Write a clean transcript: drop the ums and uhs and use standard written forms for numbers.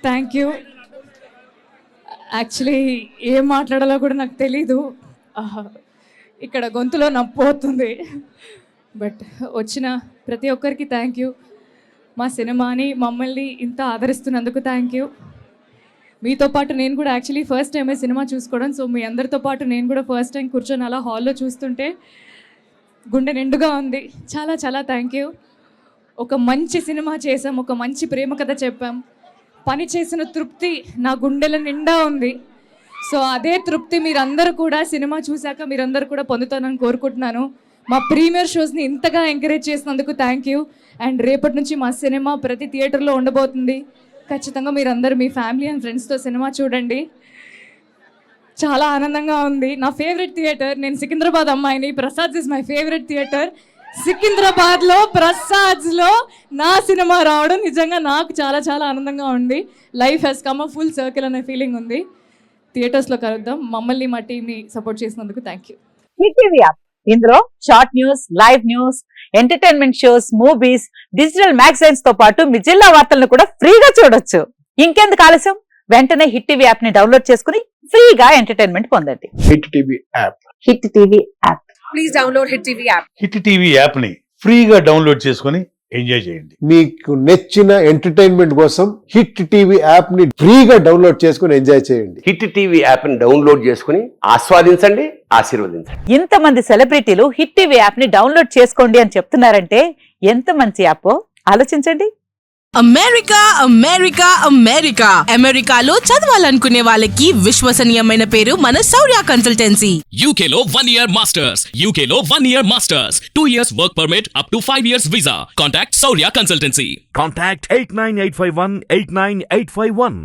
Thank you. Actually ఏం మాట్లాడాలో కూడా నాకు తెలీదు. ఇక్కడ గొంతులో నొప్పి పోతుంది. బట్ వచ్చిన ప్రతి ఒక్కరికి థ్యాంక్ యూ. మా సినిమాని మమ్మల్ని ఇంత ఆదరిస్తున్నందుకు థ్యాంక్ యూ. మీతో పాటు నేను కూడా యాక్చువల్లీ ఫస్ట్ టైమే సినిమా చూసుకోవడం. సో మీ అందరితో పాటు నేను కూడా ఫస్ట్ టైం కూర్చొని అలా హాల్లో చూస్తుంటే గుండె నిండుగా ఉంది. చాలా చాలా థ్యాంక్ యూ. ఒక మంచి సినిమా చేసాం, ఒక మంచి ప్రేమ కథ చెప్పాం. పని చేసిన తృప్తి నా గుండెల నిండా ఉంది. సో అదే తృప్తి మీరందరూ కూడా సినిమా చూశాక మీరందరూ కూడా పొందుతానని కోరుకుంటున్నాను. మా ప్రీమియర్ షోస్ని ఇంతగా ఎంకరేజ్ చేసినందుకు థ్యాంక్ యూ. అండ్ రేపటి నుంచి మా సినిమా ప్రతి థియేటర్లో ఉండబోతుంది. ఖచ్చితంగా మీరందరూ మీ ఫ్యామిలీ అండ్ ఫ్రెండ్స్తో సినిమా చూడండి. చాలా ఆనందంగా ఉంది. నా ఫేవరెట్ థియేటర్, నేను సికింద్రాబాద్ అమ్మాయిని, Prasad's is my favourite theatre. సికింద్రాబాద్లో ప్రసాద్స్లో నా సినిమా రావడం నిజంగా నాకు చాలా చాలా ఆనందంగా ఉంది. Life has come a full circle అనే ఫీలింగ్ ఉంది. థియేటర్స్లో కలుద్దాం. మమ్మల్ని మా టీంని సపోర్ట్ చేసినందుకు thank you. Hit TV app, ఇందులో short news, live news, entertainment shows, movies, digital magazines తో పాటు మీ జిల్లా వార్తలను కూడా ఫ్రీగా చూడొచ్చు. ఇంకెందుకు ఆలస్యం, వెంటనే హిట్ టీవీ యాప్ ని డౌన్లోడ్ చేసుకుని ఫ్రీగా ఎంటర్టైన్మెంట్ పొందండి. Hit TV app. Hit TV app. Please download hit TV app. Hit TV app ని ఫ్రీగా డౌన్లోడ్ చేసుకుని ఎంజాయ్ చేయండి. మీకు నచ్చిన ఎంటర్టైన్మెంట్ కోసం హిట్ టీవీ యాప్ ని ఫ్రీగా డౌన్లోడ్ చేసుకుని ఎంజాయ్ చేయండి. హిట్ టీవీ యాప్ ని డౌన్లోడ్ చేసుకుని ఆస్వాదించండి, ఆశీర్వదించండి. ఇంతమంది సెలబ్రిటీలు హిట్ టీవీ యాప్ ని డౌన్లోడ్ చేసుకోండి అని చెప్తున్నారంటే ఎంత మంచి యాప్ ఆలోచించండి. అమెరికా అమెరికా అమెరికా అమెరికాలో చదవాలనుకునే వాళ్ళకి విశ్వసనీయమైన పేరు మన శౌర్య కన్సల్టెన్సీ. UK లో 1 year masters, UK లో 1 year masters, 2 years work permit up to 5 years visa. Contact Saurya Consultancy. Contact 89851 89851.